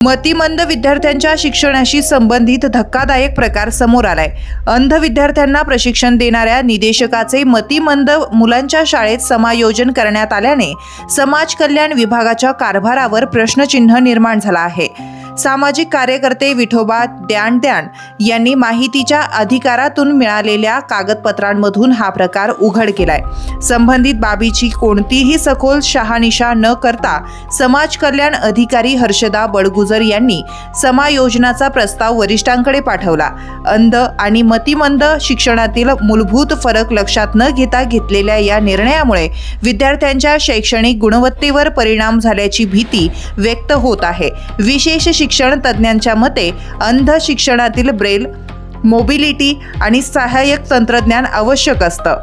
मतिमंद विद्यार्थ्यांच्या शिक्षणाशी संबंधित धक्कादायक प्रकार समोर आलाय। अंध विद्यार्थ्यांना प्रशिक्षण देणाऱ्या निदेशकाचे मतिमंद मुलांच्या शाळेत समायोजन करण्यात आल्याने समाज कल्याण विभागाच्या कारभारावर प्रश्नचिन्ह निर्माण झाला आहे। सामाजिक कार्यकर्ते विठोबा द्याण यांनी माहितीच्या अधिकारातून मिळालेल्या कागदपत्रांमधून हा प्रकार उघड केलाय। संबंधित बाबीची कोणतीही सखोल शहानिशा न करता समाज कल्याण अधिकारी हर्षदा बडगुजर यांनी समायोजनाचा प्रस्ताव वरिष्ठांकडे पाठवला। अंध आणि मतिमंद शिक्षणातील मूलभूत फरक लक्षात न घेता घेतलेल्या या निर्णयामुळे विद्यार्थ्यांच्या शैक्षणिक गुणवत्तेवर परिणाम झाल्याची भीती व्यक्त होत आहे। विशेष शिक्षण तज्ञांच्या मते अंध शिक्षणातील ब्रेल, मोबिलिटी आणि सहाय्यक तंत्रज्ञान आवश्यक असतं,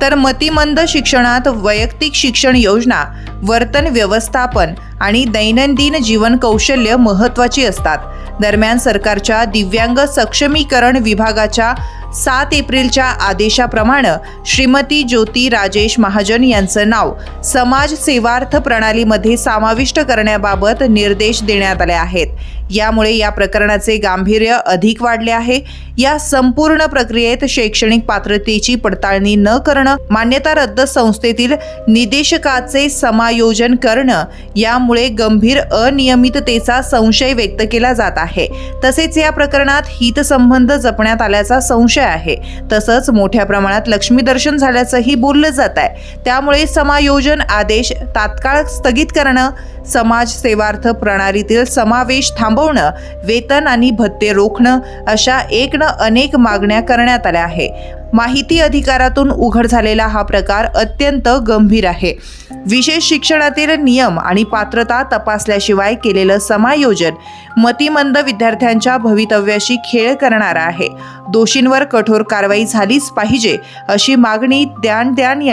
तर मतिमंद शिक्षणात वैयक्तिक शिक्षण योजना, वर्तन व्यवस्थापन आणि दैनंदिन जीवन कौशल्य महत्त्वाची असतात। दरम्यान सरकारच्या दिव्यांग सक्षमीकरण विभागाच्या 7 एप्रिलच्या आदेशाप्रमाणे श्रीमती ज्योती राजेश महाजन यांचं नाव समाज सेवार्थ प्रणालीमध्ये समाविष्ट करण्याबाबत निर्देश देण्यात आले आहेत। यामुळे या प्रकरणाचे गांभीर्य अधिक वाढले आहे। या संपूर्ण प्रक्रियेत शैक्षणिक पात्रतेची पडताळणी न करणं, मान्यता रद्द संस्थेतील निदेशकाचे समायोजन करणं यामुळे गंभीर अनियमिततेचा संशय व्यक्त केला जात आहे। तसेच या प्रकरणात हितसंबंध जपण्यात आल्याचा संशय आहे। तसंच मोठ्या प्रमाणात लक्ष्मी दर्शन झाल्याचंही बोललं जात आहे। त्यामुळे समायोजन आदेश तात्काळ स्थगित करणं, समाज सेवार्थ प्रणालीतील समावेश थांबवणं, वेतन आणि भत्ते रोखणं अशा एक न अनेक मागण्या करण्यात आल्या आहे। माहिती अधिकारातून उघड झालेला हा प्रकार अत्यंत गंभीर आहे। विशेष शिक्षणातील नियम आणि पात्रता तपासल्याशिवाय केलेलं समायोजन मतिमंद विद्यार्थ्यांच्या भवितव्याशी खेळ करणारा आहे। दोषींवर कठोर कारवाई झालीच पाहिजे अशी मागणी द्याण यांनी